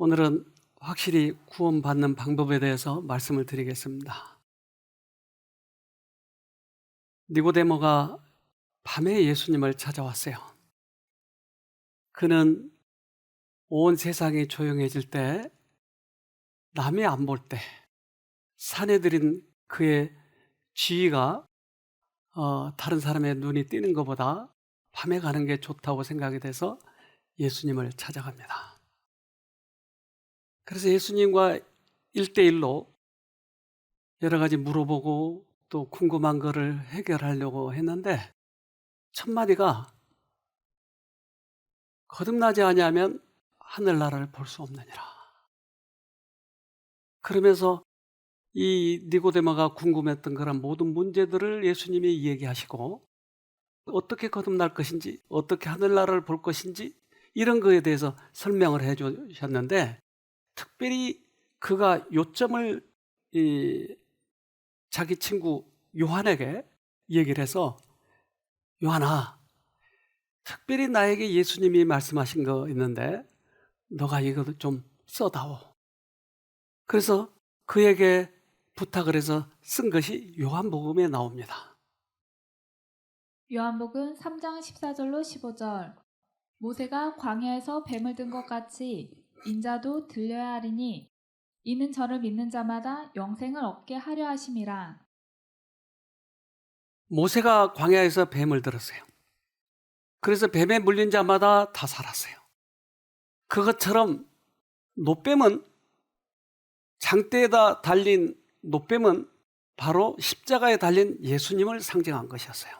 오늘은 확실히 구원받는 방법에 대해서 말씀을 드리겠습니다. 니고데모가 밤에 예수님을 찾아왔어요. 그는 온 세상이 조용해질 때, 남이 안 볼 때, 산에 들인 그의 지위가 다른 사람의 눈이 띄는 것보다 밤에 가는 게 좋다고 생각이 돼서 예수님을 찾아갑니다. 그래서 예수님과 1대1로 여러 가지 물어보고 또 궁금한 거를 해결하려고 했는데 첫 마디가 거듭나지 아니하면 하늘나라를 볼 수 없느니라. 그러면서 이 니고데모가 궁금했던 그런 모든 문제들을 예수님이 얘기하시고 어떻게 거듭날 것인지, 어떻게 하늘나라를 볼 것인지 이런 거에 대해서 설명을 해 주셨는데, 특별히 그가 요점을 자기 친구 요한에게 얘기를 해서, 요한아, 특별히 나에게 예수님이 말씀하신 거 있는데 너가 이거 좀 써다오. 그래서 그에게 부탁을 해서 쓴 것이 요한복음에 나옵니다. 요한복음 3장 14절로 15절. 모세가 광야에서 뱀을 든 것 같이 인자도 들려야 하리니 이는 저를 믿는 자마다 영생을 얻게 하려 하심이라. 모세가 광야에서 뱀을 들었어요. 그래서 뱀에 물린 자마다 다 살았어요. 그것처럼 노뱀은, 장대에다 달린 노뱀은 바로 십자가에 달린 예수님을 상징한 것이었어요.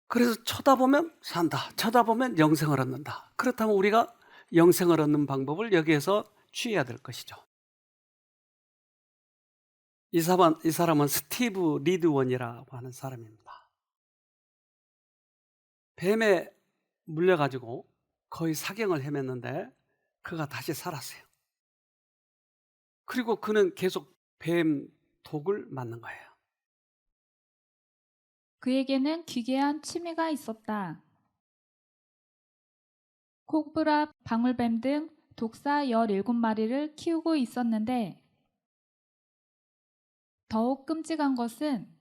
그래서 쳐다보면 산다, 쳐다보면 영생을 얻는다. 그렇다면 우리가 영생을 얻는 방법을 여기에서 취해야 될 것이죠. 이 사람은 스티브 리드원이라고 하는 사람입니다. 뱀에 물려가지고 거의 사경을 헤맸는데 그가 다시 살았어요. 그리고 그는 계속 뱀 독을 맞는 거예요. 그에게는 기괴한 취미가 있었다. 코브라, 방울뱀 등 독사 17마리를 키우고 있었는데 더욱 끔찍한 것은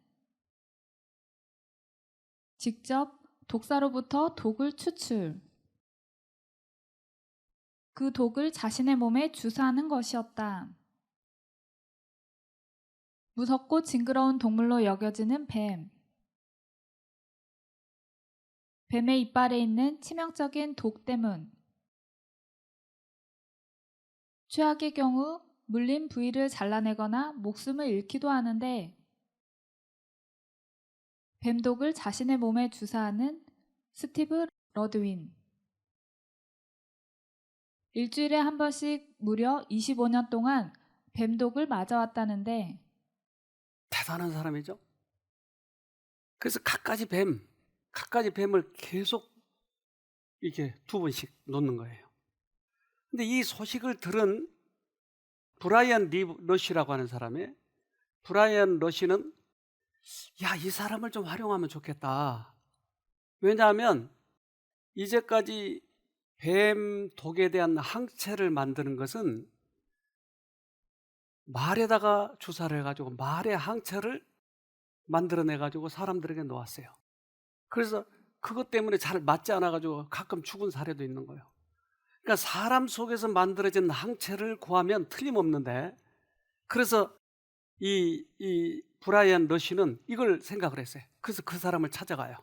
직접 독사로부터 독을 추출, 그 독을 자신의 몸에 주사하는 것이었다. 무섭고 징그러운 동물로 여겨지는 뱀. 뱀의 이빨에 있는 치명적인 독 때문, 최악의 경우 물린 부위를 잘라내거나 목숨을 잃기도 하는데, 뱀독을 자신의 몸에 주사하는 스티브 러드윈. 일주일에 한 번씩 무려 25년 동안 뱀독을 맞아왔다는데, 대단한 사람이죠. 그래서 갖가지 뱀을 계속 이렇게 2번씩 놓는 거예요. 근데 이 소식을 들은 브라이언 러시라고 하는 사람이, 브라이언 러시는 이 사람을 좀 활용하면 좋겠다. 왜냐하면 이제까지 뱀 독에 대한 항체를 만드는 것은 말에다가 주사를 해가지고 말의 항체를 만들어내가지고 사람들에게 놓았어요. 그래서 그것 때문에 잘 맞지 않아가지고 가끔 죽은 사례도 있는 거예요. 그러니까 사람 속에서 만들어진 항체를 구하면 틀림없는데, 그래서 이 브라이언 러시는 이걸 생각을 했어요. 그래서 그 사람을 찾아가요.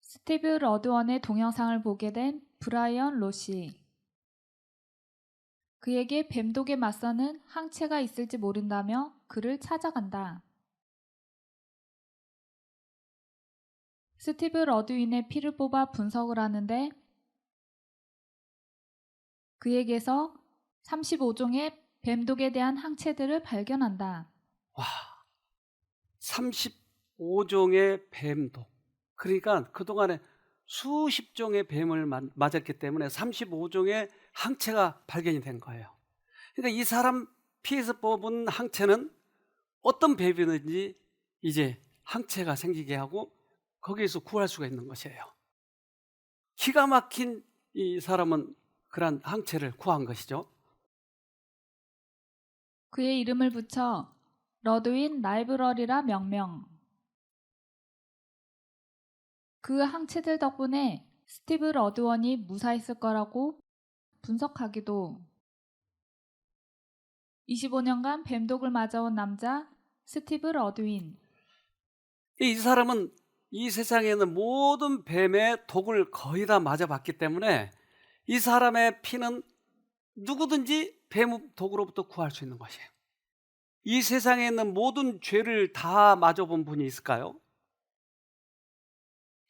스티브 러드원의 동영상을 보게 된 브라이언 로시. 그에게 뱀독에 맞서는 항체가 있을지 모른다며 그를 찾아간다. 스티브 러드윈의 피를 뽑아 분석을 하는데 그에게서 35종의 뱀독에 대한 항체들을 발견한다. 와, 35종의 뱀독. 그러니까 그동안에 수십 종의 뱀을 맞았기 때문에 35종의 항체가 발견이 된 거예요. 그러니까 이 사람 피에서 뽑은 항체는 어떤 뱀이든지 이제 항체가 생기게 하고 거기에서 구할 수가 있는 것이에요. 기가 막힌 이 사람은 그런 항체를 구한 것이죠. 그의 이름을 붙여 러드윈 라이브러리라 명명. 그 항체들 덕분에 스티브 러드원이 무사했을 거라고 분석하기도. 25년간 뱀독을 맞아온 남자 스티브 러드윈. 이 사람은 이 세상에 있는 모든 뱀의 독을 거의 다 맞아봤기 때문에 이 사람의 피는 누구든지 뱀 독으로부터 구할 수 있는 것이에요. 이 세상에 있는 모든 죄를 다 맞아본 분이 있을까요?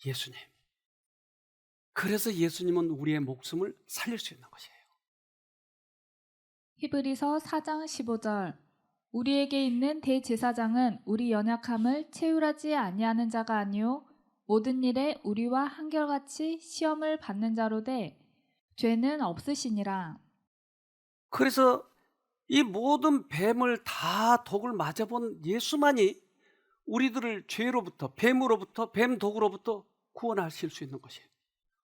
예수님. 그래서 예수님은 우리의 목숨을 살릴 수 있는 것이에요. 히브리서 4장 15절. 우리에게 있는 대제사장은 우리 연약함을 체휼하지 아니하는 자가 아니요 모든 일에 우리와 한결같이 시험을 받는 자로 돼 죄는 없으시니라. 그래서 이 모든 뱀을 다 독을 맞아본 예수만이 우리들을 죄로부터, 뱀으로부터, 뱀 독으로부터 구원하실 수 있는 것이에요.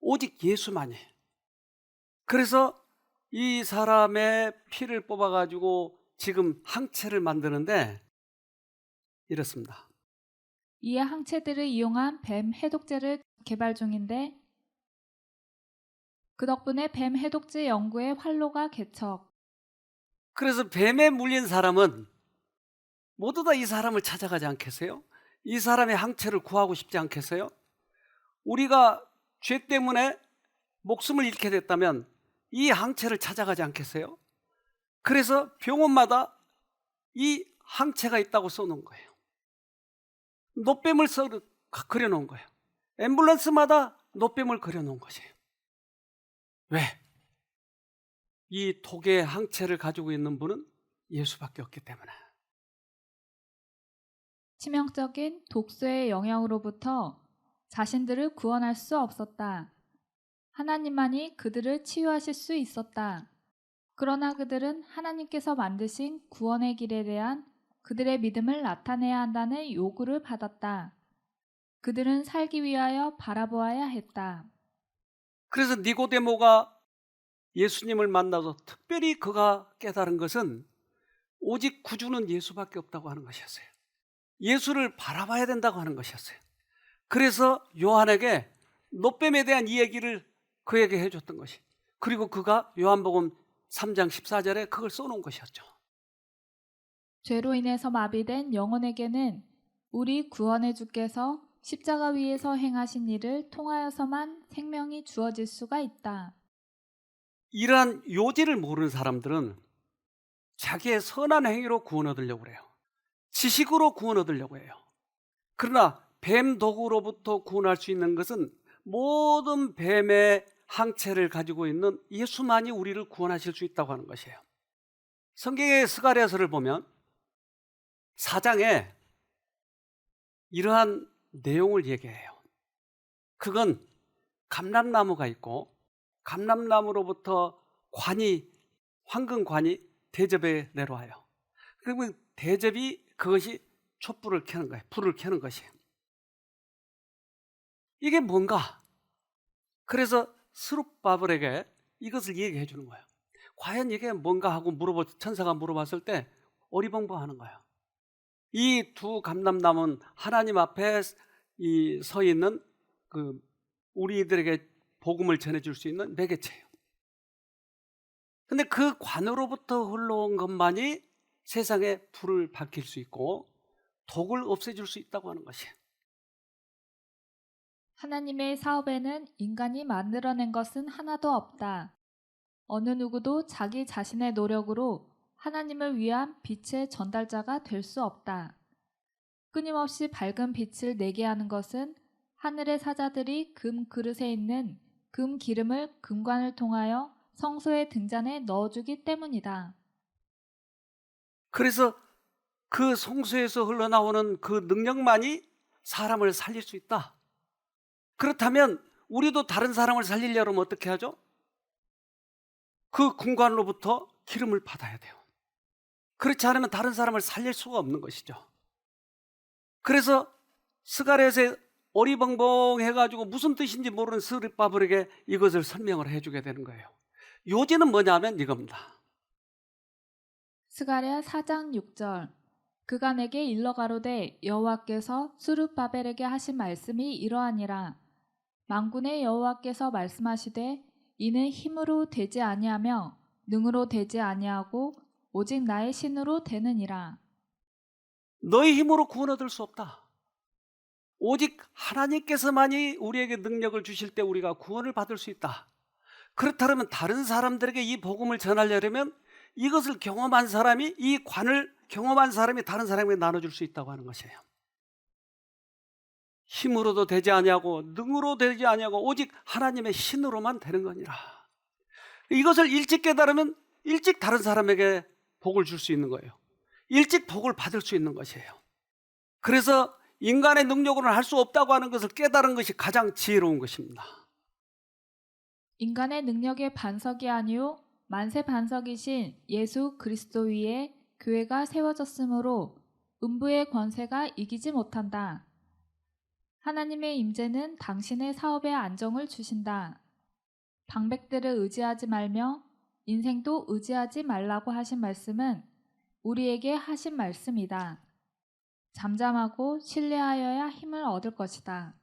오직 예수만이. 그래서 이 사람의 피를 뽑아가지고 지금 항체를 만드는데 이렇습니다. 이에 항체들을 이용한 뱀 해독제를 개발 중인데 그 덕분에 뱀 해독제 연구의 활로가 개척. 그래서 뱀에 물린 사람은 모두 다 이 사람을 찾아가지 않겠어요? 이 사람의 항체를 구하고 싶지 않겠어요? 우리가 죄 때문에 목숨을 잃게 됐다면 이 항체를 찾아가지 않겠어요? 그래서 병원마다 이 항체가 있다고 써놓은 거예요. 노뱀을 그려놓은 거예요. 앰뷸런스마다 노뱀을 그려놓은 것이에요. 왜? 이 독의 항체를 가지고 있는 분은 예수밖에 없기 때문에. 치명적인 독소의 영향으로부터 자신들을 구원할 수 없었다. 하나님만이 그들을 치유하실 수 있었다. 그러나 그들은 하나님께서 만드신 구원의 길에 대한 그들의 믿음을 나타내야 한다는 요구를 받았다. 그들은 살기 위하여 바라보아야 했다. 그래서 니고데모가 예수님을 만나서 특별히 그가 깨달은 것은 오직 구주는 예수밖에 없다고 하는 것이었어요. 예수를 바라봐야 된다고 하는 것이었어요. 그래서 요한에게 노뱀에 대한 이야기를 그에게 해줬던 것이, 그리고 그가 요한복음 3장 14절에 그걸 써놓은 것이었죠. 죄로 인해서 마비된 영혼에게는 우리 구원의 주께서 십자가 위에서 행하신 일을 통하여서만 생명이 주어질 수가 있다. 이러한 요지를 모르는 사람들은 자기의 선한 행위로 구원 얻으려고 해요. 지식으로 구원 얻으려고 해요. 그러나 뱀 독으로부터 구원할 수 있는 것은 모든 뱀의 항체를 가지고 있는 예수만이 우리를 구원하실 수 있다고 하는 것이에요. 성경의 스가랴서를 보면 4장에 이러한 내용을 얘기해요. 그건 감람나무가 있고 감람나무로부터 황금관이 대접에 내려와요. 그리고 대접이 그것이 촛불을 켜는 거예요. 불을 켜는 것이에요. 이게 뭔가? 그래서 스룹바벨에게 이것을 얘기해 주는 거예요. 과연 이게 뭔가 하고 천사가 물어봤을 때 어리벙벙하는 거예요. 이 두 감람나무는 하나님 앞에 서 있는 우리들에게 복음을 전해줄 수 있는 매개체예요. 근데 그 관으로부터 흘러온 것만이 세상에 불을 밝힐 수 있고 독을 없애줄 수 있다고 하는 것이에요. 하나님의 사업에는 인간이 만들어낸 것은 하나도 없다. 어느 누구도 자기 자신의 노력으로 하나님을 위한 빛의 전달자가 될 수 없다. 끊임없이 밝은 빛을 내게 하는 것은 하늘의 사자들이 금 그릇에 있는 금 기름을 금관을 통하여 성소의 등잔에 넣어주기 때문이다. 그래서 그 성소에서 흘러나오는 그 능력만이 사람을 살릴 수 있다. 그렇다면 우리도 다른 사람을 살리려면 어떻게 하죠? 그 금관으로부터 기름을 받아야 돼요. 그렇지 않으면 다른 사람을 살릴 수가 없는 것이죠. 그래서 스가랴에서 어리벙벙해가지고 무슨 뜻인지 모르는 스룹바벨에게 이것을 설명을 해주게 되는 거예요. 요지는 뭐냐면 이겁니다. 스가랴 4장 6절. 그가 내게 일러 가로되 여호와께서 스룹바벨에게 하신 말씀이 이러하니라. 만군의 여호와께서 말씀하시되 이는 힘으로 되지 아니하며 능으로 되지 아니하고 오직 나의 신으로 되느니라. 너희 힘으로 구원 얻을 수 없다. 오직 하나님께서만이 우리에게 능력을 주실 때 우리가 구원을 받을 수 있다. 그렇다면 다른 사람들에게 이 복음을 전하려면 이것을 경험한 사람이, 이 관을 경험한 사람이 다른 사람에게 나눠줄 수 있다고 하는 것이에요. 힘으로도 되지 아니하고 능으로 되지 아니하고 오직 하나님의 신으로만 되는 거니라. 이것을 일찍 깨달으면 일찍 다른 사람에게 복을 줄 수 있는 거예요. 일찍 복을 받을 수 있는 것이에요. 그래서 인간의 능력으로는 할 수 없다고 하는 것을 깨달은 것이 가장 지혜로운 것입니다. 인간의 능력의 반석이 아니요 만세 반석이신 예수 그리스도 위에 교회가 세워졌으므로 음부의 권세가 이기지 못한다. 하나님의 임재는 당신의 사업에 안정을 주신다. 방백들을 의지하지 말며 인생도 의지하지 말라고 하신 말씀은 우리에게 하신 말씀이다. 잠잠하고 신뢰하여야 힘을 얻을 것이다.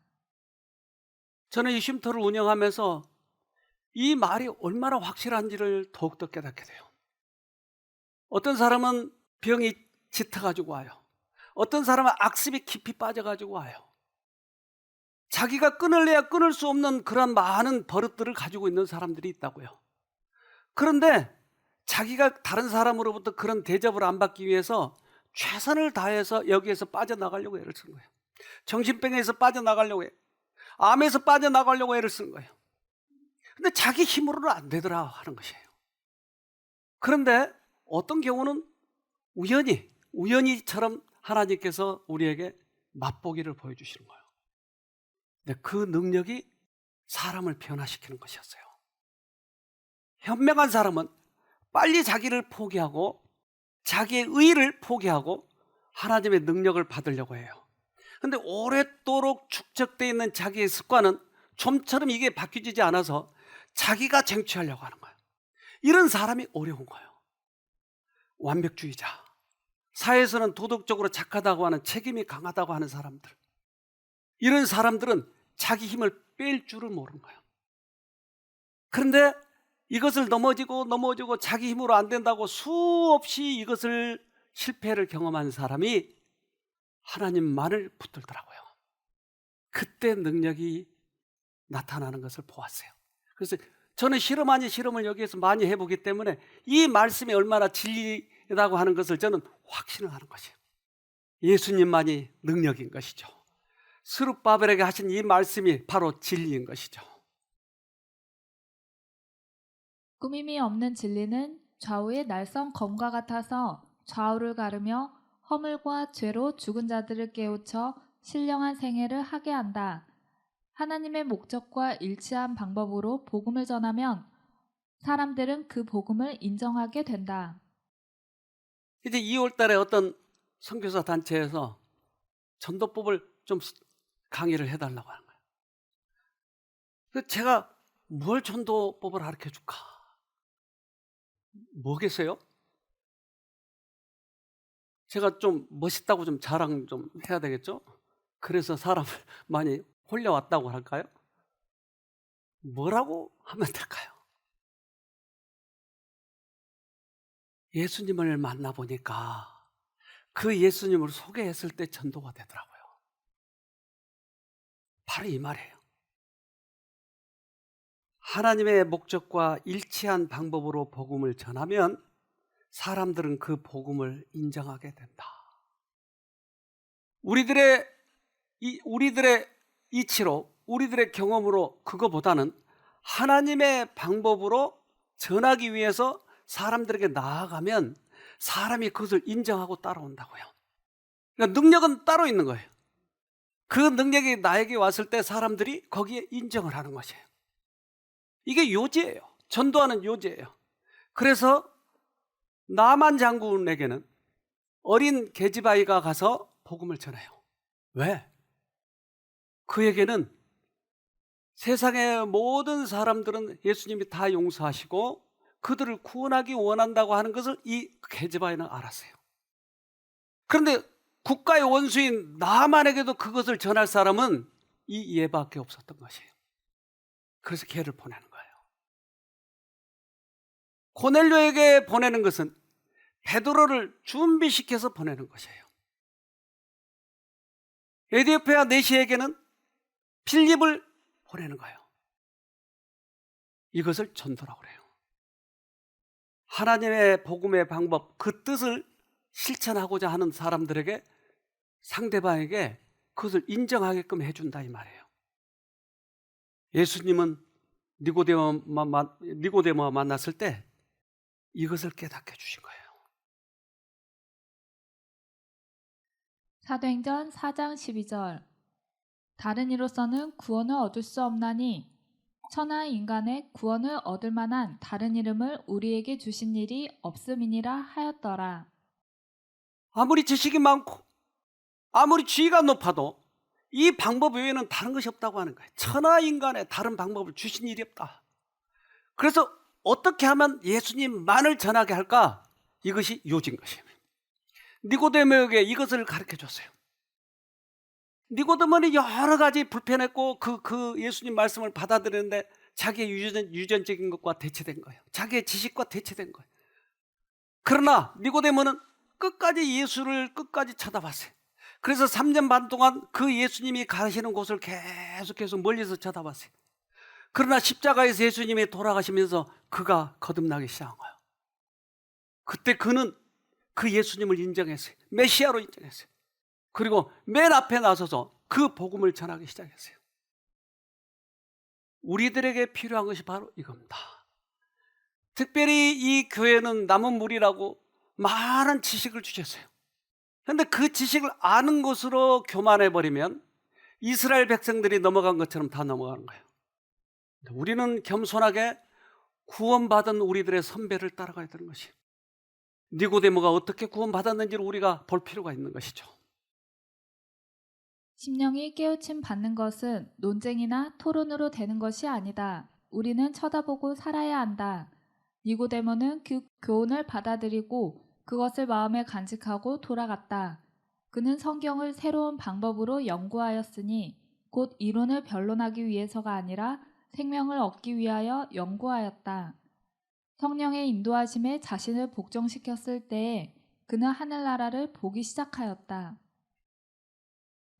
저는 이 쉼터를 운영하면서 이 말이 얼마나 확실한지를 더욱더 깨닫게 돼요. 어떤 사람은 병이 짙어가지고 와요. 어떤 사람은 악습이 깊이 빠져가지고 와요. 자기가 끊을래야 끊을 수 없는 그런 많은 버릇들을 가지고 있는 사람들이 있다고요. 그런데 자기가 다른 사람으로부터 그런 대접을 안 받기 위해서 최선을 다해서 여기에서 빠져나가려고 애를 쓴 거예요. 정신병에서 빠져나가려고 해요. 암에서 빠져나가려고 애를 쓴 거예요. 근데 자기 힘으로는 안 되더라 하는 것이에요. 그런데 어떤 경우는 우연히처럼 하나님께서 우리에게 맛보기를 보여주시는 거예요. 근데 그 능력이 사람을 변화시키는 것이었어요. 현명한 사람은 빨리 자기를 포기하고 자기의 의의를 포기하고 하나님의 능력을 받으려고 해요. 그런데 오랫도록 축적되어 있는 자기의 습관은 좀처럼 이게 바뀌지 않아서 자기가 쟁취하려고 하는 거예요. 이런 사람이 어려운 거예요. 완벽주의자, 사회에서는 도덕적으로 착하다고 하는, 책임이 강하다고 하는 사람들, 이런 사람들은 자기 힘을 뺄 줄을 모르는 거예요. 그런데 이것을 넘어지고 자기 힘으로 안 된다고 수없이 이것을 실패를 경험한 사람이 하나님만을 붙들더라고요. 그때 능력이 나타나는 것을 보았어요. 그래서 저는 실험 아닌 실험을 여기에서 많이 해보기 때문에 이 말씀이 얼마나 진리라고 하는 것을 저는 확신을 하는 것이에요. 예수님만이 능력인 것이죠. 스룹바벨에게 하신 이 말씀이 바로 진리인 것이죠. 꾸밈이 없는 진리는 좌우의 날선 검과 같아서 좌우를 가르며 허물과 죄로 죽은 자들을 깨우쳐 신령한 생애를 하게 한다. 하나님의 목적과 일치한 방법으로 복음을 전하면 사람들은 그 복음을 인정하게 된다. 이제 2월 달에 어떤 선교사 단체에서 전도법을 좀 강의를 해달라고 하는 거예요. 그래서 제가 뭘 전도법을 가르쳐 줄까? 뭐겠어요? 제가 좀 멋있다고 좀 자랑 좀 해야 되겠죠? 그래서 사람을 많이 홀려왔다고 할까요? 뭐라고 하면 될까요? 예수님을 만나보니까 그 예수님을 소개했을 때 전도가 되더라고요. 바로 이 말이에요. 하나님의 목적과 일치한 방법으로 복음을 전하면 사람들은 그 복음을 인정하게 된다. 우리들의 이치로, 우리들의 경험으로, 그거보다는 하나님의 방법으로 전하기 위해서 사람들에게 나아가면 사람이 그것을 인정하고 따라온다고요. 그러니까 능력은 따로 있는 거예요. 그 능력이 나에게 왔을 때 사람들이 거기에 인정을 하는 것이에요. 이게 요지예요. 전도하는 요지예요. 그래서 나만 장군에게는 어린 계집아이가 가서 복음을 전해요. 왜? 그에게는 세상의 모든 사람들은 예수님이 다 용서하시고 그들을 구원하기 원한다고 하는 것을 이 게즈바에는 알았어요. 그런데 국가의 원수인 나만에게도 그것을 전할 사람은 이 얘밖에 없었던 것이에요. 그래서 걔를 보내는 거예요. 고넬료에게 보내는 것은 베드로를 준비시켜서 보내는 것이에요. 에디오피아 내시에게는 필립을 보내는 거예요. 이것을 전도라고 그래요. 하나님의 복음의 방법, 그 뜻을 실천하고자 하는 사람들에게, 상대방에게 그것을 인정하게끔 해준다 이 말이에요. 예수님은 니고데모와 만났을 때 이것을 깨닫게 해주신 거예요. 사도행전 4장 12절. 다른 이로서는 구원을 얻을 수 없나니 천하 인간의 구원을 얻을 만한 다른 이름을 우리에게 주신 일이 없음이니라 하였더라. 아무리 지식이 많고 아무리 지위가 높아도 이 방법 외에는 다른 것이 없다고 하는 거예요. 천하 인간에 다른 방법을 주신 일이 없다. 그래서 어떻게 하면 예수님만을 전하게 할까? 이것이 요지인 것이에요. 니고데모에게 이것을 가르쳐 줬어요. 니고데모는 여러 가지 불편했고 그 예수님 말씀을 받아들였는데 자기의 유전적인 것과 대체된 거예요. 자기의 지식과 대체된 거예요. 그러나 니고데모는 끝까지 예수를 끝까지 쳐다봤어요. 그래서 3년 반 동안 그 예수님이 가시는 곳을 계속 멀리서 쳐다봤어요. 그러나 십자가에서 예수님이 돌아가시면서 그가 거듭나기 시작한 거예요. 그때 그는 그 예수님을 인정했어요. 메시아로 인정했어요. 그리고 맨 앞에 나서서 그 복음을 전하기 시작했어요. 우리들에게 필요한 것이 바로 이겁니다. 특별히 이 교회는 남은 물이라고 많은 지식을 주셨어요. 그런데 그 지식을 아는 것으로 교만해버리면 이스라엘 백성들이 넘어간 것처럼 다 넘어가는 거예요. 우리는 겸손하게 구원받은 우리들의 선배를 따라가야 되는 것이에요. 니고데모가 어떻게 구원받았는지를 우리가 볼 필요가 있는 것이죠. 심령이 깨우침 받는 것은 논쟁이나 토론으로 되는 것이 아니다. 우리는 쳐다보고 살아야 한다. 니고데모는 그 교훈을 받아들이고 그것을 마음에 간직하고 돌아갔다. 그는 성경을 새로운 방법으로 연구하였으니 곧 이론을 변론하기 위해서가 아니라 생명을 얻기 위하여 연구하였다. 성령의 인도하심에 자신을 복종시켰을 때에 그는 하늘나라를 보기 시작하였다.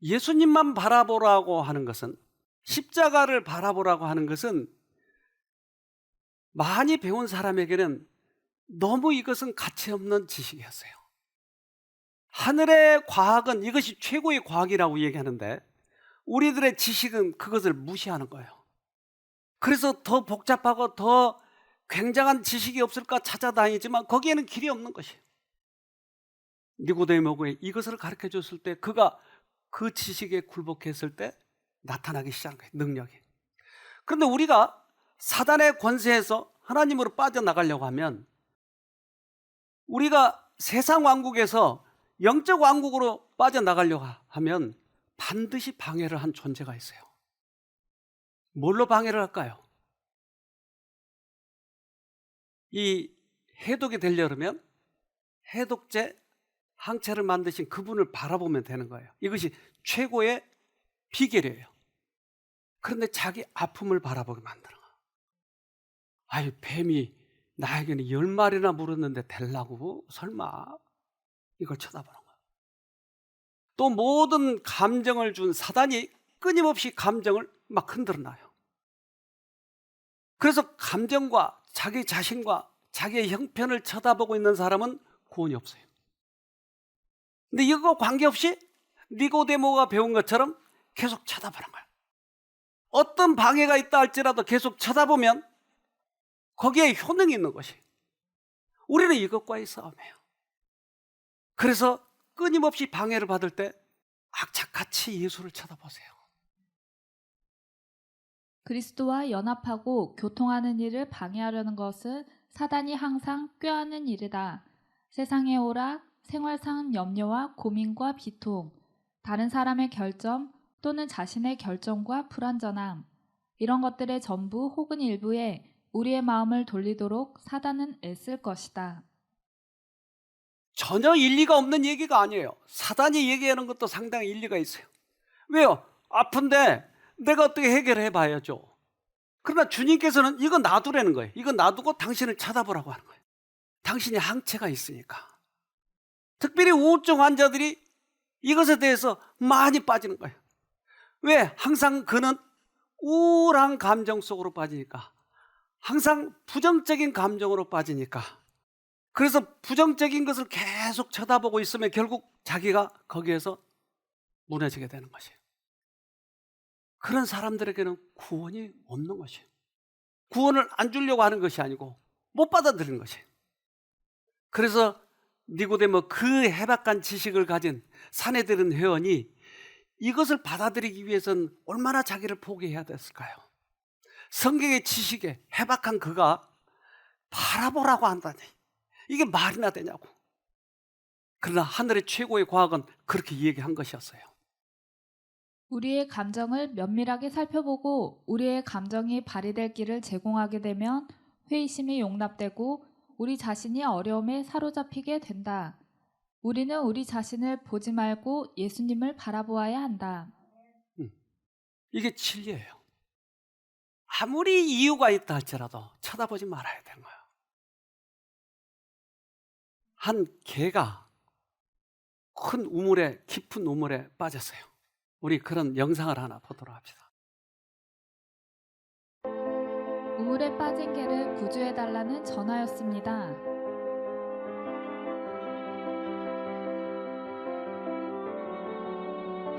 예수님만 바라보라고 하는 것은, 십자가를 바라보라고 하는 것은 많이 배운 사람에게는 너무 이것은 가치 없는 지식이었어요. 하늘의 과학은 이것이 최고의 과학이라고 얘기하는데 우리들의 지식은 그것을 무시하는 거예요. 그래서 더 복잡하고 더 굉장한 지식이 없을까 찾아다니지만 거기에는 길이 없는 것이에요. 니고데모에게 이것을 가르쳐 줬을 때 그가 그 지식에 굴복했을 때 나타나기 시작한 거예요. 능력이. 그런데 우리가 사단의 권세에서 하나님으로 빠져나가려고 하면 우리가 세상 왕국에서 영적 왕국으로 빠져나가려고 하면 반드시 방해를 한 존재가 있어요. 뭘로 방해를 할까요? 이 해독이 되려면 해독제 항체를 만드신 그분을 바라보면 되는 거예요. 이것이 최고의 비결이에요. 그런데 자기 아픔을 바라보게 만드는 거예요. 아유, 뱀이 나에게는 10마리나 물었는데 되려고? 설마? 이걸 쳐다보는 거예요. 또 모든 감정을 준 사단이 끊임없이 감정을 막 흔들어놔요. 그래서 감정과 자기 자신과 자기의 형편을 쳐다보고 있는 사람은 구원이 없어요. 근데 이거 관계없이 니고데모가 배운 것처럼 계속 쳐다보는 거예요. 어떤 방해가 있다 할지라도 계속 쳐다보면 거기에 효능이 있는 것이. 우리는 이것과의 싸움이에요. 그래서 끊임없이 방해를 받을 때 악착같이 예수를 쳐다보세요. 그리스도와 연합하고 교통하는 일을 방해하려는 것은 사단이 항상 꾀하는 일이다. 세상의 오락, 생활상 염려와 고민과 비통, 다른 사람의 결점 또는 자신의 결정과 불완전함, 이런 것들의 전부 혹은 일부에 우리의 마음을 돌리도록 사단은 애쓸 것이다. 전혀 일리가 없는 얘기가 아니에요. 사단이 얘기하는 것도 상당히 일리가 있어요. 왜요? 아픈데 내가 어떻게 해결해 봐야죠. 그러나 주님께서는 이거 놔두라는 거예요. 이거 놔두고 당신을 쳐다보라고 하는 거예요. 당신이 항체가 있으니까. 특별히 우울증 환자들이 이것에 대해서 많이 빠지는 거예요. 왜? 항상 그는 우울한 감정 속으로 빠지니까. 항상 부정적인 감정으로 빠지니까. 그래서 부정적인 것을 계속 쳐다보고 있으면 결국 자기가 거기에서 무너지게 되는 것이에요. 그런 사람들에게는 구원이 없는 것이에요. 구원을 안 주려고 하는 것이 아니고 못 받아들이는 것이에요. 그래서 니고데모 그 해박한 지식을 가진 산헤드린 회원이 이것을 받아들이기 위해서는 얼마나 자기를 포기해야 됐을까요? 성경의 지식에 해박한 그가 바라보라고 한다니 이게 말이나 되냐고. 그러나 하늘의 최고의 과학은 그렇게 얘기한 것이었어요. 우리의 감정을 면밀하게 살펴보고 우리의 감정이 발휘될 길을 제공하게 되면 회의심이 용납되고 우리 자신이 어려움에 사로잡히게 된다. 우리는 우리 자신을 보지 말고 예수님을 바라보아야 한다. 이게 진리예요. 아무리 이유가 있다 할지라도 쳐다보지 말아야 되는 거예요. 한 개가 큰 우물에, 깊은 우물에 빠졌어요. 우리 그런 영상을 하나 보도록 합시다. 우물에 빠진 개를 구조해달라는 전화였습니다.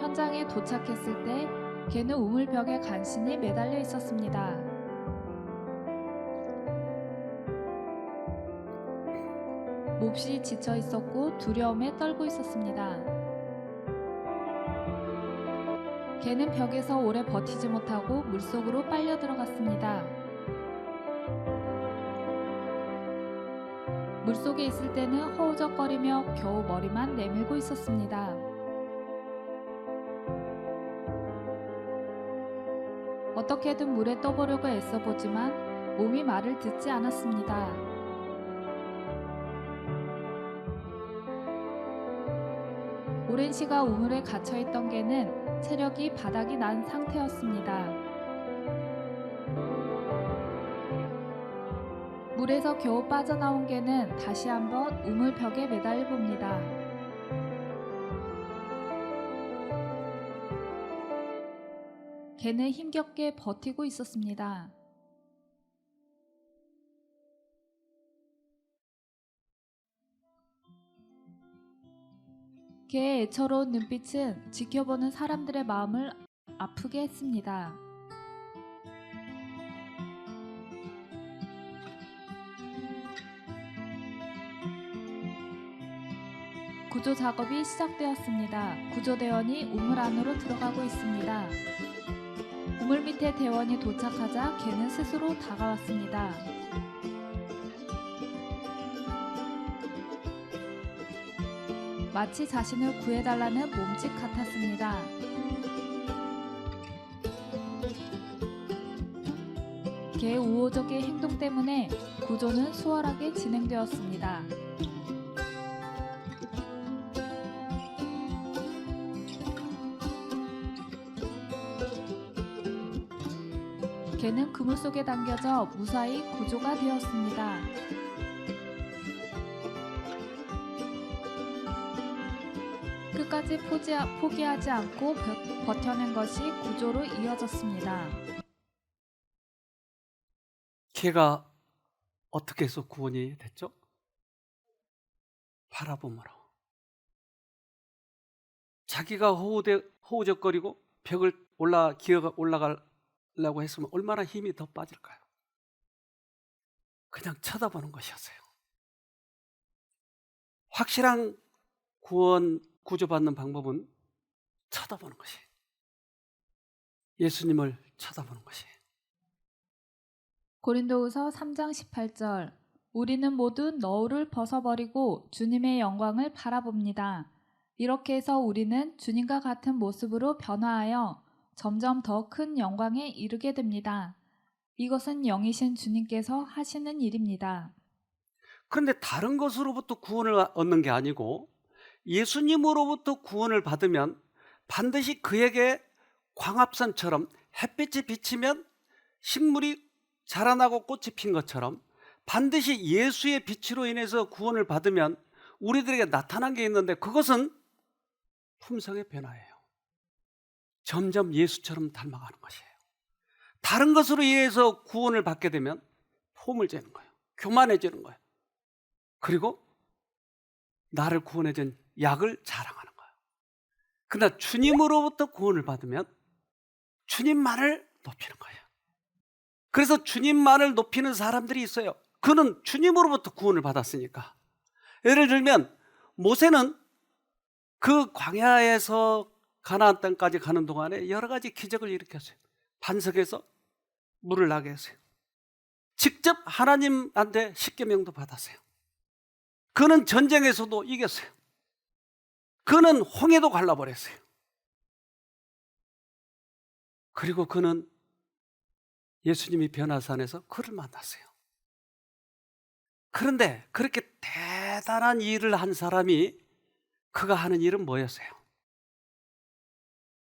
현장에 도착했을 때 개는 우물벽에 간신히 매달려 있었습니다. 몹시 지쳐 있었고 두려움에 떨고 있었습니다. 개는 벽에서 오래 버티지 못하고 물속으로 빨려 들어갔습니다. 물속에 있을 때는 허우적거리며 겨우 머리만 내밀고 있었습니다. 어떻게든 물에 떠보려고 애써보지만 몸이 말을 듣지 않았습니다. 오랜 시간 우물에 갇혀있던 개는 체력이 바닥이 난 상태였습니다. 물에서 겨우 빠져나온 개는 다시 한번 우물벽에 매달려 봅니다. 개는 힘겹게 버티고 있었습니다. 개의 애처로운 눈빛은 지켜보는 사람들의 마음을 아프게 했습니다. 구조 작업이 시작되었습니다. 구조대원이 우물 안으로 들어가고 있습니다. 우물 밑에 대원이 도착하자 개는 스스로 다가왔습니다. 마치 자신을 구해달라는 몸짓 같았습니다. 개의 우호적인 행동 때문에 구조는 수월하게 진행되었습니다. 개는 그물 속에 당겨져 무사히 구조가 되었습니다. 끝까지 포기하지 않고 버텨낸 것이 구조로 이어졌습니다. 개가 어떻게 해서 구원이 됐죠? 바라봄으로. 자기가 허우적거리고 벽을 올라가려고 했으면 얼마나 힘이 더 빠질까요? 그냥 쳐다보는 것이었어요. 확실한 구조받는 방법은 쳐다보는 것이에요. 예수님을 쳐다보는 것이에요. 고린도후서 3장 18절 우리는 모두 너울을 벗어버리고 주님의 영광을 바라봅니다. 이렇게 해서 우리는 주님과 같은 모습으로 변화하여 점점 더 큰 영광에 이르게 됩니다. 이것은 영이신 주님께서 하시는 일입니다. 그런데 다른 것으로부터 구원을 얻는 게 아니고 예수님으로부터 구원을 받으면 반드시 그에게 광합선처럼 햇빛이 비치면 식물이 자라나고 꽃이 핀 것처럼 반드시 예수의 빛으로 인해서 구원을 받으면 우리들에게 나타난 게 있는데, 그것은 품성의 변화예요. 점점 예수처럼 닮아가는 것이에요. 다른 것으로 인해서 구원을 받게 되면 폼을 재는 거예요. 교만해지는 거예요. 그리고 나를 구원해준 약을 자랑하는 거예요. 그러나 주님으로부터 구원을 받으면 주님만을 높이는 거예요. 그래서 주님만을 높이는 사람들이 있어요. 그는 주님으로부터 구원을 받았으니까. 예를 들면 모세는 그 광야에서 가나안 땅까지 가는 동안에 여러 가지 기적을 일으켰어요. 반석에서 물을 나게 했어요. 직접 하나님한테 십계명도 받았어요. 그는 전쟁에서도 이겼어요. 그는 홍해도 갈라버렸어요. 그리고 그는 예수님이 변화산에서 그를 만났어요. 그런데 그렇게 대단한 일을 한 사람이 그가 하는 일은 뭐였어요?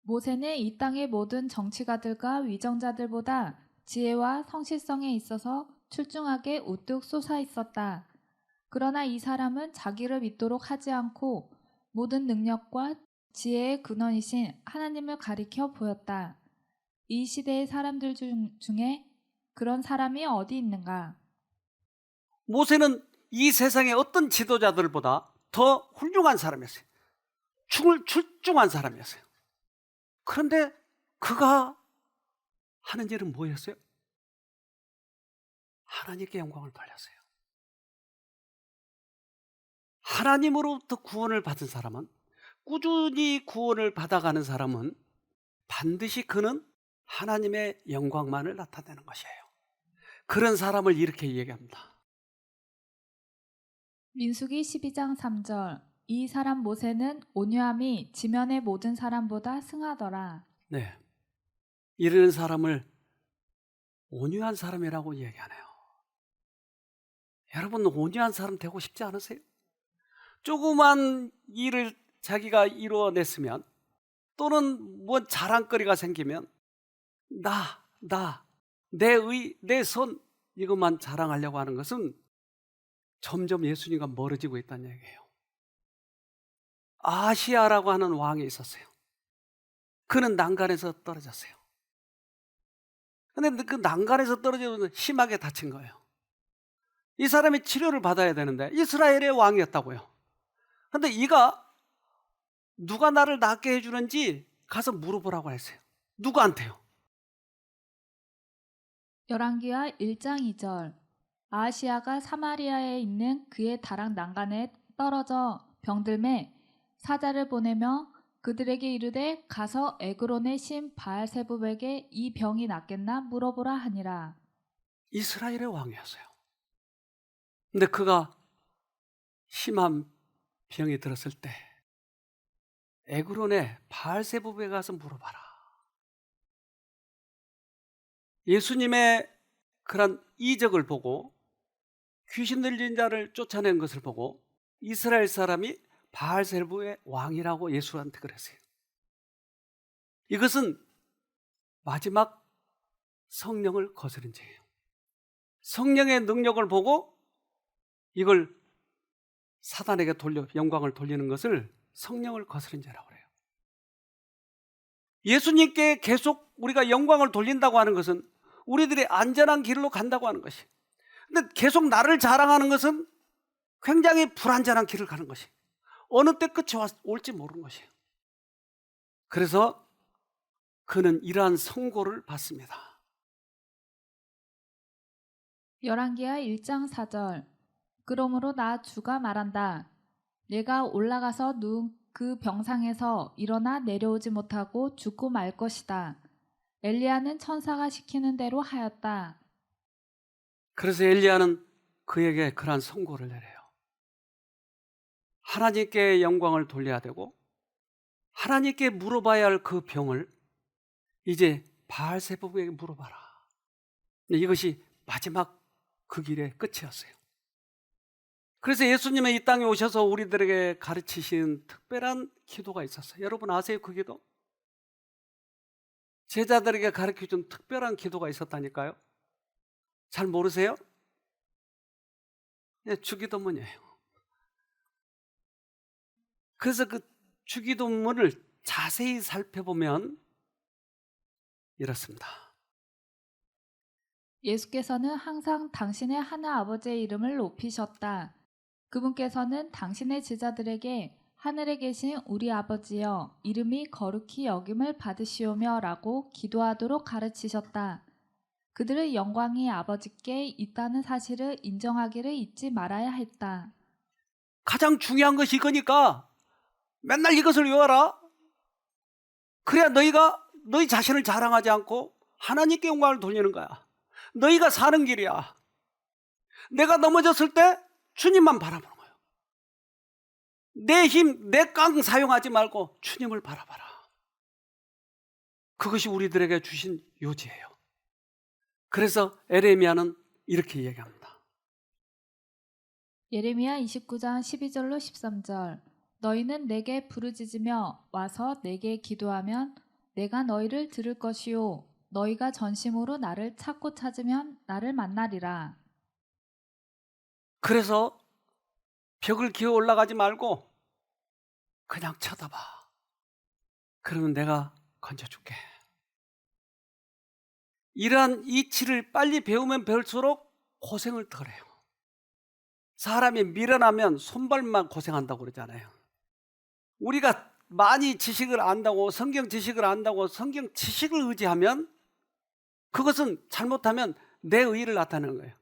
모세는 이 땅의 모든 정치가들과 위정자들보다 지혜와 성실성에 있어서 출중하게 우뚝 솟아 있었다. 그러나 이 사람은 자기를 믿도록 하지 않고 모든 능력과 지혜의 근원이신 하나님을 가리켜 보였다. 이 시대의 사람들 중에 그런 사람이 어디 있는가? 모세는 이 세상의 어떤 지도자들보다 더 훌륭한 사람이었어요. 출중한 사람이었어요. 그런데 그가 하는 일은 뭐였어요? 하나님께 영광을 돌렸어요. 하나님으로부터 구원을 받은 사람은, 꾸준히 구원을 받아가는 사람은 반드시 그는 하나님의 영광만을 나타내는 것이에요. 그런 사람을 이렇게 얘기합니다. 민수기 12장 3절. 이 사람 모세는 온유함이 지면의 모든 사람보다 승하더라. 네, 이런 사람을 온유한 사람이라고 얘기하네요. 여러분, 온유한 사람 되고 싶지 않으세요? 조그만 일을 자기가 이루어냈으면, 또는 뭔 자랑거리가 생기면 내 손, 이것만 자랑하려고 하는 것은 점점 예수님과 멀어지고 있다는 얘기예요. 아시아라고 하는 왕이 있었어요. 그는 난간에서 떨어졌어요. 그런데 그 난간에서 떨어져서 심하게 다친 거예요. 이 사람이 치료를 받아야 되는데 이스라엘의 왕이었다고요. 그런데 이가 누가 나를 낫게 해주는지 가서 물어보라고 했어요. 누구한테요? 열왕기하 1장 2절. 아하시아가 사마리아에 있는 그의 다락 난간에 떨어져 병들매 사자를 보내며 그들에게 이르되 가서 에그론의 신 바알세붑에게 이 병이 낫겠나 물어보라 하니라. 이스라엘의 왕이었어요. 근데 그가 심한 병이 들었을 때 에그론의 바알세붑에 가서 물어봐라. 예수님의 그런 이적을 보고 귀신 들린 자를 쫓아낸 것을 보고 이스라엘 사람이 바알세붑의 왕이라고 예수한테 그랬어요. 이것은 마지막 성령을 거스른 죄예요. 성령의 능력을 보고 이걸 사단에게 영광을 돌리는 것을 성령을 거스른 죄라고 그래요. 예수님께 계속 우리가 영광을 돌린다고 하는 것은 우리들이 안전한 길로 간다고 하는 것이. 근데 계속 나를 자랑하는 것은 굉장히 불안전한 길을 가는 것이. 어느 때 끝이 올지 모르는 것이에요. 그래서 그는 이러한 선고를 받습니다. 열왕기하 1장 4절. 그러므로 나 주가 말한다. 내가 올라가서 누운 그 병상에서 일어나 내려오지 못하고 죽고 말 것이다. 엘리야는 천사가 시키는 대로 하였다. 그래서 엘리야는 그에게 그러한 선고를 내려요. 하나님께 영광을 돌려야 되고 하나님께 물어봐야 할 그 병을 이제 바알세붑에게 물어봐라. 이것이 마지막 그 길의 끝이었어요. 그래서 예수님의 이 땅에 오셔서 우리들에게 가르치신 특별한 기도가 있었어요. 여러분 아세요? 그 기도? 제자들에게 가르쳐준 특별한 기도가 있었다니까요. 잘 모르세요? 네, 주기도문이에요. 그래서 그 주기도문을 자세히 살펴보면 이렇습니다. 예수께서는 항상 당신의 하나아버지의 이름을 높이셨다. 그분께서는 당신의 제자들에게 하늘에 계신 우리 아버지여 이름이 거룩히 여김을 받으시오며 라고 기도하도록 가르치셨다. 그들의 영광이 아버지께 있다는 사실을 인정하기를 잊지 말아야 했다. 가장 중요한 것이 이거니까 맨날 이것을 외워라. 그래야 너희가 너희 자신을 자랑하지 않고 하나님께 영광을 돌리는 거야. 너희가 사는 길이야. 내가 넘어졌을 때 주님만 바라보는 거예요. 내 힘, 내 깡 사용하지 말고 주님을 바라봐라. 그것이 우리들에게 주신 요지예요. 그래서 에레미야는 이렇게 얘기합니다. 예레미야 29장 12절로 13절 너희는 내게 부르짖으며 와서 내게 기도하면 내가 너희를 들을 것이요 너희가 전심으로 나를 찾고 찾으면 나를 만나리라. 그래서 벽을 기어 올라가지 말고 그냥 쳐다봐. 그러면 내가 건져줄게. 이러한 이치를 빨리 배우면 배울수록 고생을 덜 해요. 사람이 미련하면 손발만 고생한다고 그러잖아요. 우리가 많이 지식을 안다고 성경 지식을 안다고 성경 지식을 의지하면 그것은 잘못하면 내 의의를 나타내는 거예요.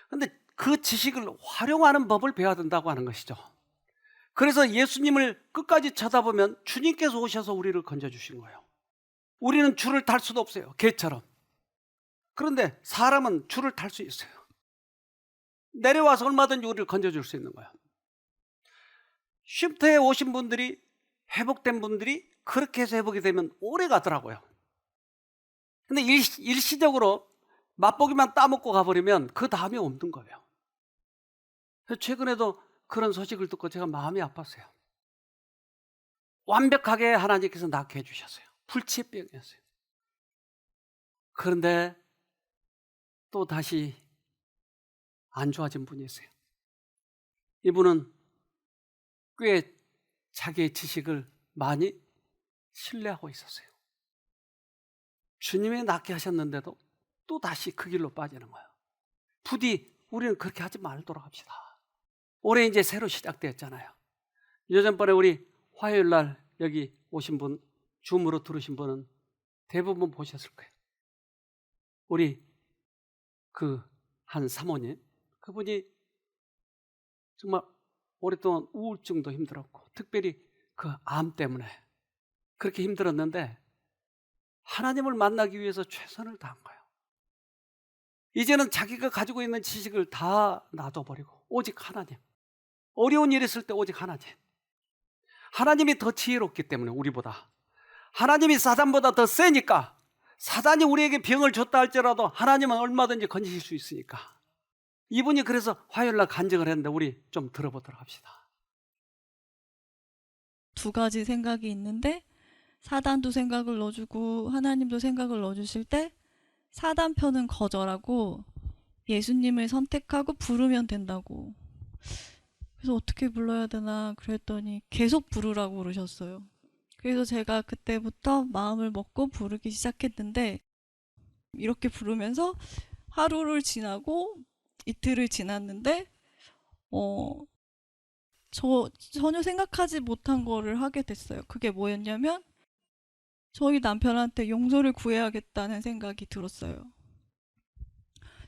그런데 그 지식을 활용하는 법을 배워야 된다고 하는 것이죠. 그래서 예수님을 끝까지 쳐다보면 주님께서 오셔서 우리를 건져주신 거예요. 우리는 줄을 탈 수도 없어요. 개처럼. 그런데 사람은 줄을 탈 수 있어요. 내려와서 얼마든지 우리를 건져줄 수 있는 거예요. 쉼터에 오신 분들이 회복된 분들이 그렇게 해서 회복이 되면 오래 가더라고요. 근데 일시적으로 맛보기만 따먹고 가버리면 그 다음에 없는 거예요. 최근에도 그런 소식을 듣고 제가 마음이 아팠어요. 완벽하게 하나님께서 낫게 해주셨어요. 불치병이었어요. 그런데 또 다시 안 좋아진 분이 있어요. 이분은 꽤 자기의 지식을 많이 신뢰하고 있었어요. 주님이 낫게 하셨는데도 또 다시 그 길로 빠지는 거예요. 부디 우리는 그렇게 하지 말도록 합시다. 올해 이제 새로 시작되었잖아요. 요전번에 우리 화요일 날 여기 오신 분, 줌으로 들으신 분은 대부분 보셨을 거예요. 우리 그 한 사모님, 그분이 정말 오랫동안 우울증도 힘들었고 특별히 그 암 때문에 그렇게 힘들었는데 하나님을 만나기 위해서 최선을 다한 거예요. 이제는 자기가 가지고 있는 지식을 다 놔둬버리고 오직 하나님, 어려운 일 있을 때 오직 하나님, 하나님이 더 지혜롭기 때문에 우리보다 하나님이 사단보다 더 세니까 사단이 우리에게 병을 줬다 할지라도 하나님은 얼마든지 건지실 수 있으니까 이분이 그래서 화요일날 간증을 했는데 우리 좀 들어보도록 합시다. 두 가지 생각이 있는데 사단도 생각을 넣어주고 하나님도 생각을 넣어주실 때 사단 편은 거절하고 예수님을 선택하고 부르면 된다고. 그래서 어떻게 불러야 되나 그랬더니 계속 부르라고 그러셨어요. 그래서 제가 그때부터 마음을 먹고 부르기 시작했는데 이렇게 부르면서 하루를 지나고 이틀을 지났는데 저 전혀 생각하지 못한 거를 하게 됐어요. 그게 뭐였냐면 저희 남편한테 용서를 구해야겠다는 생각이 들었어요.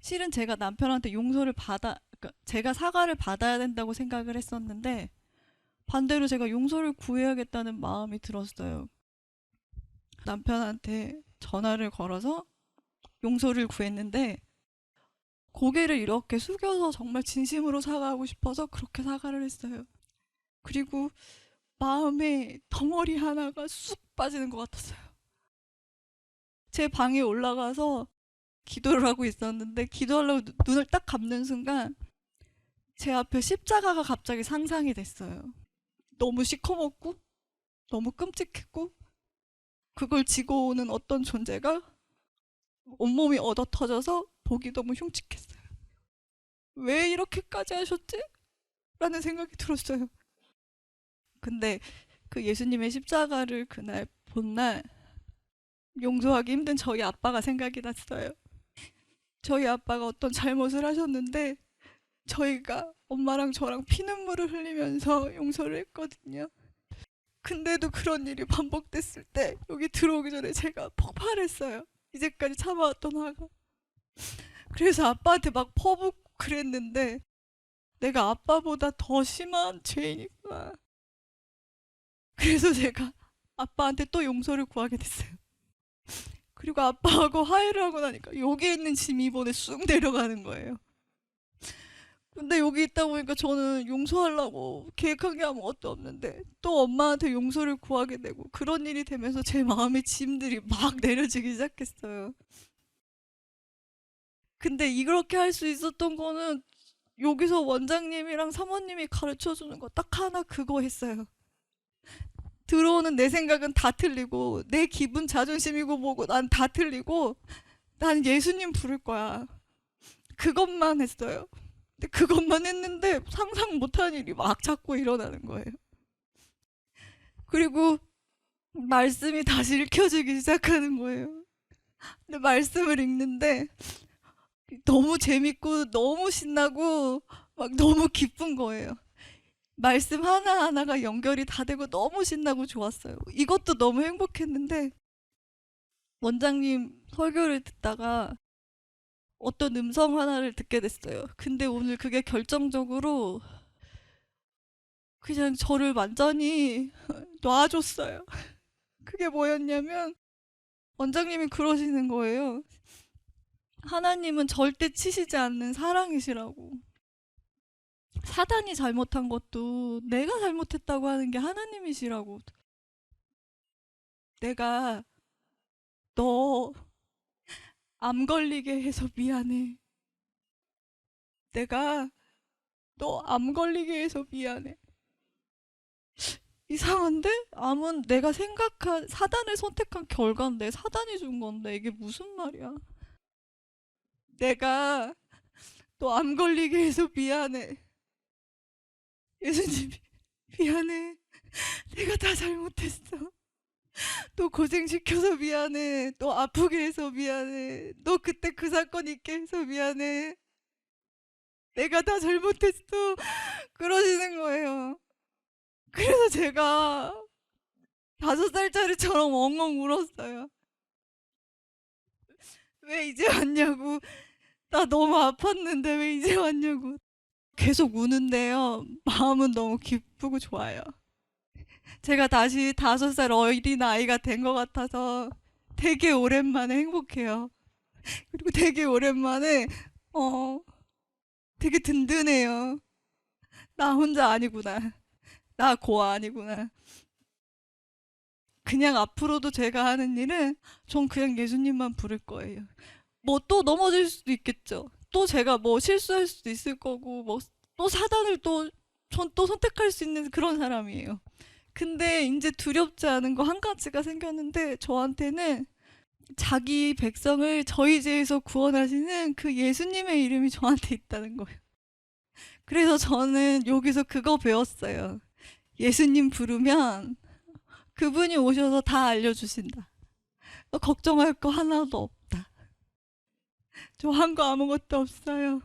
실은 제가 남편한테 그러니까 제가 사과를 받아야 된다고 생각을 했었는데 반대로 제가 용서를 구해야겠다는 마음이 들었어요. 남편한테 전화를 걸어서 용서를 구했는데 고개를 이렇게 숙여서 정말 진심으로 사과하고 싶어서 그렇게 사과를 했어요. 그리고 마음에 덩어리 하나가 쑥 빠지는 것 같았어요. 제 방에 올라가서 기도를 하고 있었는데 기도하려고 눈을 딱 감는 순간 제 앞에 십자가가 갑자기 상상이 됐어요. 너무 시커멓고 너무 끔찍했고 그걸 지고 오는 어떤 존재가 온몸이 얻어 터져서 보기 너무 흉측했어요. 왜 이렇게까지 하셨지? 라는 생각이 들었어요. 근데 그 예수님의 십자가를 그날 본 날 용서하기 힘든 저희 아빠가 생각이 났어요. 저희 아빠가 어떤 잘못을 하셨는데 저희가 엄마랑 저랑 피눈물을 흘리면서 용서를 했거든요. 근데도 그런 일이 반복됐을 때 여기 들어오기 전에 제가 폭발했어요. 이제까지 참아왔던 화가. 그래서 아빠한테 막 퍼붓고 그랬는데 내가 아빠보다 더 심한 죄이니까. 그래서 제가 아빠한테 또 용서를 구하게 됐어요. 그리고 아빠하고 화해를 하고 나니까 여기 있는 짐이 이번에 쑥 내려가는 거예요. 근데 여기 있다 보니까 저는 용서하려고 계획한 게 아무것도 없는데 또 엄마한테 용서를 구하게 되고 그런 일이 되면서 제 마음의 짐들이 막 내려지기 시작했어요. 근데 이렇게 할 수 있었던 거는 여기서 원장님이랑 사모님이 가르쳐주는 거 딱 하나 그거 했어요. 들어오는 내 생각은 다 틀리고 내 기분 자존심이고 뭐고 난 다 틀리고 난 예수님 부를 거야. 그것만 했어요. 근데 그것만 했는데 상상 못한 일이 막 자꾸 일어나는 거예요. 그리고 말씀이 다시 읽혀지기 시작하는 거예요. 근데 말씀을 읽는데 너무 재밌고 너무 신나고 막 너무 기쁜 거예요. 말씀 하나하나가 연결이 다 되고 너무 신나고 좋았어요. 이것도 너무 행복했는데 원장님 설교를 듣다가 어떤 음성 하나를 듣게 됐어요. 근데 오늘 그게 결정적으로 그냥 저를 완전히 놔줬어요. 그게 뭐였냐면 원장님이 그러시는 거예요. 하나님은 절대 치시지 않는 사랑이시라고. 사단이 잘못한 것도 내가 잘못했다고 하는 게 하나님이시라고. 내가 너 암 걸리게 해서 미안해. 내가 너 암 걸리게 해서 미안해. 이상한데? 암은 내가 생각한 사단을 선택한 결과인데 사단이 준 건데 이게 무슨 말이야? 내가 너 암 걸리게 해서 미안해. 예수님이 미안해. 내가 다 잘못했어. 너 고생시켜서 미안해. 너 아프게 해서 미안해. 너 그때 그 사건 있게 해서 미안해. 내가 다 잘못했어. 그러시는 거예요. 그래서 제가 5살짜리처럼 엉엉 울었어요. 왜 이제 왔냐고. 나 너무 아팠는데 왜 이제 왔냐고. 계속 우는데요. 마음은 너무 기쁘고 좋아요. 제가 다시 5살 어린 아이가 된 것 같아서 되게 오랜만에 행복해요. 그리고 되게 오랜만에 되게 든든해요. 나 혼자 아니구나. 나 고아 아니구나. 그냥 앞으로도 제가 하는 일은 전 그냥 예수님만 부를 거예요. 뭐 또 넘어질 수도 있겠죠. 또 제가 뭐 실수할 수도 있을 거고 뭐 또 사단을 전 또 선택할 수 있는 그런 사람이에요. 근데 이제 두렵지 않은 거 한 가지가 생겼는데 저한테는 자기 백성을 저희 죄에서 구원하시는 그 예수님의 이름이 저한테 있다는 거예요. 그래서 저는 여기서 그거 배웠어요. 예수님 부르면 그분이 오셔서 다 알려주신다. 걱정할 거 하나도 없다. 저 한 거 아무것도 없어요.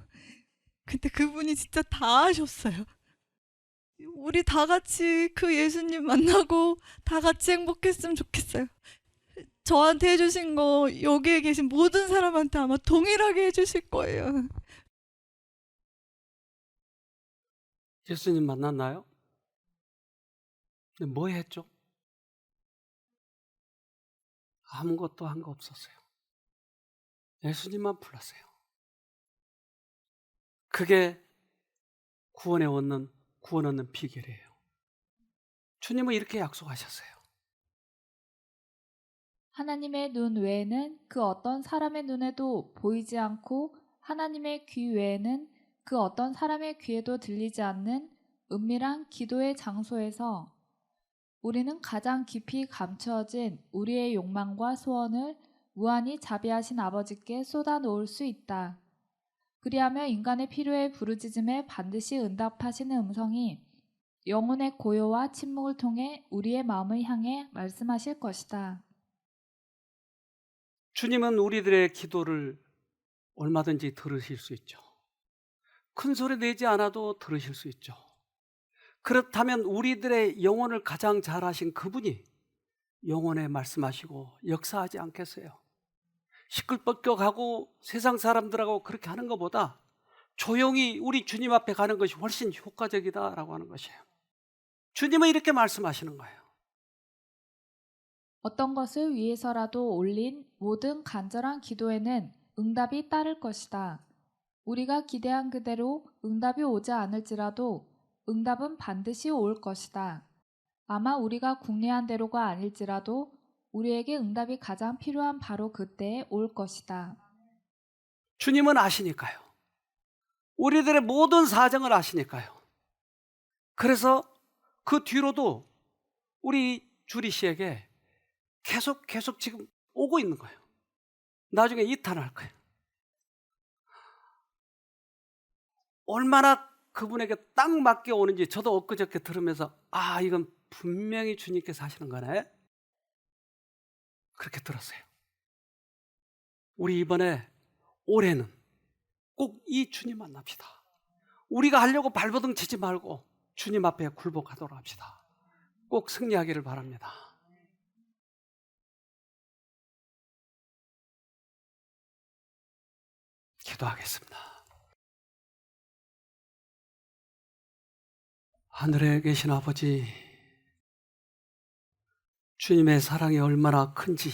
근데 그분이 진짜 다 하셨어요. 우리 다 같이 그 예수님 만나고 다 같이 행복했으면 좋겠어요. 저한테 해주신 거 여기에 계신 모든 사람한테 아마 동일하게 해주실 거예요. 예수님 만났나요? 근데 뭐 했죠? 아무것도 한 거 없었어요. 예수님만 불렀어요. 그게 구원 얻는 비결이에요. 주님은 이렇게 약속하셨어요. 하나님의 눈 외에는 그 어떤 사람의 눈에도 보이지 않고 하나님의 귀 외에는 그 어떤 사람의 귀에도 들리지 않는 은밀한 기도의 장소에서 우리는 가장 깊이 감추어진 우리의 욕망과 소원을 무한히 자비하신 아버지께 쏟아놓을 수 있다. 그리하며 인간의 필요에 부르짖음에 반드시 응답하시는 음성이 영혼의 고요와 침묵을 통해 우리의 마음을 향해 말씀하실 것이다. 주님은 우리들의 기도를 얼마든지 들으실 수 있죠. 큰 소리 내지 않아도 들으실 수 있죠. 그렇다면 우리들의 영혼을 가장 잘 아신 그분이 영혼에 말씀하시고 역사하지 않겠어요? 시끌벅적하고 세상 사람들하고 그렇게 하는 것보다 조용히 우리 주님 앞에 가는 것이 훨씬 효과적이다라고 하는 것이에요. 주님은 이렇게 말씀하시는 거예요. 어떤 것을 위해서라도 올린 모든 간절한 기도에는 응답이 따를 것이다. 우리가 기대한 그대로 응답이 오지 않을지라도 응답은 반드시 올 것이다. 아마 우리가 궁리한 대로가 아닐지라도 우리에게 응답이 가장 필요한 바로 그때에 올 것이다. 주님은 아시니까요. 우리들의 모든 사정을 아시니까요. 그래서 그 뒤로도 우리 주리 씨에게 계속 지금 오고 있는 거예요. 나중에 이탄할 거예요. 얼마나 그분에게 딱 맞게 오는지 저도 엊그저께 들으면서 이건 분명히 주님께서 하시는 거네. 그렇게 들었어요. 우리 이번에 올해는 꼭 이 주님 만납시다. 우리가 하려고 발버둥 치지 말고 주님 앞에 굴복하도록 합시다. 꼭 승리하기를 바랍니다. 기도하겠습니다. 하늘에 계신 아버지, 주님의 사랑이 얼마나 큰지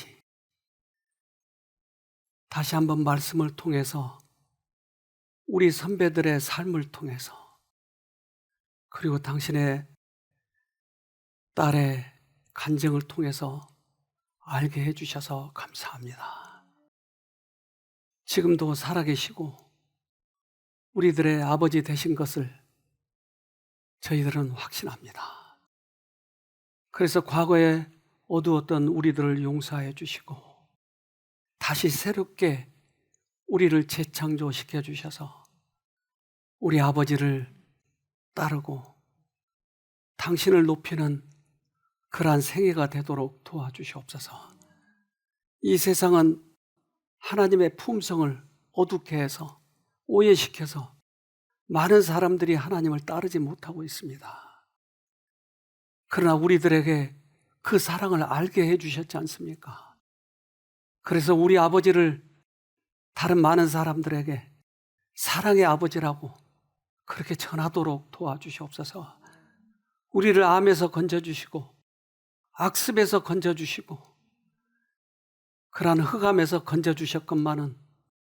다시 한번 말씀을 통해서 우리 선배들의 삶을 통해서 그리고 당신의 딸의 간증을 통해서 알게 해주셔서 감사합니다. 지금도 살아계시고 우리들의 아버지 되신 것을 저희들은 확신합니다. 그래서 과거에 어두웠던 우리들을 용서해 주시고 다시 새롭게 우리를 재창조시켜 주셔서 우리 아버지를 따르고 당신을 높이는 그러한 생애가 되도록 도와주시옵소서. 이 세상은 하나님의 품성을 어둡게 해서 오해시켜서 많은 사람들이 하나님을 따르지 못하고 있습니다. 그러나 우리들에게 그 사랑을 알게 해주셨지 않습니까? 그래서 우리 아버지를 다른 많은 사람들에게 사랑의 아버지라고 그렇게 전하도록 도와주시옵소서. 우리를 암에서 건져주시고 악습에서 건져주시고 그러한 흑암에서 건져주셨건만은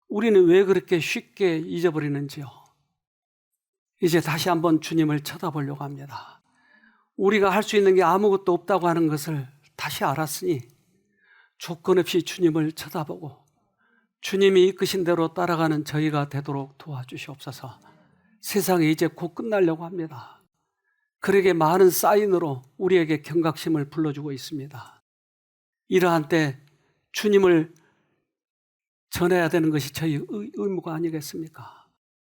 우리는 왜 그렇게 쉽게 잊어버리는지요? 이제 다시 한번 주님을 쳐다보려고 합니다. 우리가 할 수 있는 게 아무것도 없다고 하는 것을 다시 알았으니 조건 없이 주님을 쳐다보고 주님이 이끄신 대로 따라가는 저희가 되도록 도와주시옵소서. 세상이 이제 곧 끝나려고 합니다. 그러게 많은 사인으로 우리에게 경각심을 불러주고 있습니다. 이러한 때 주님을 전해야 되는 것이 저희 의무가 아니겠습니까?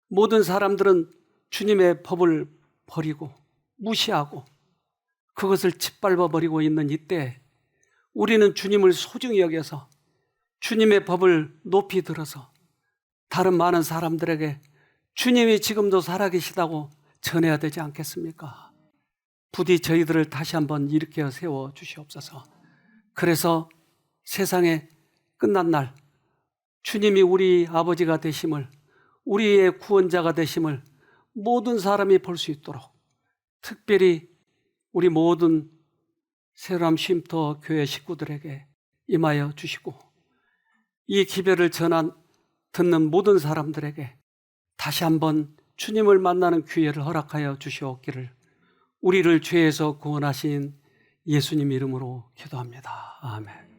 모든 사람들은 주님의 법을 버리고 무시하고 그것을 짓밟아 버리고 있는 이때 우리는 주님을 소중히 여겨서 주님의 법을 높이 들어서 다른 많은 사람들에게 주님이 지금도 살아계시다고 전해야 되지 않겠습니까? 부디 저희들을 다시 한번 일으켜 세워 주시옵소서. 그래서 세상에 끝난 날 주님이 우리 아버지가 되심을, 우리의 구원자가 되심을 모든 사람이 볼 수 있도록 특별히 우리 모든 새로운 쉼터 교회 식구들에게 임하여 주시고 이 기별을 듣는 모든 사람들에게 다시 한번 주님을 만나는 기회를 허락하여 주시옵기를 우리를 죄에서 구원하신 예수님 이름으로 기도합니다. 아멘.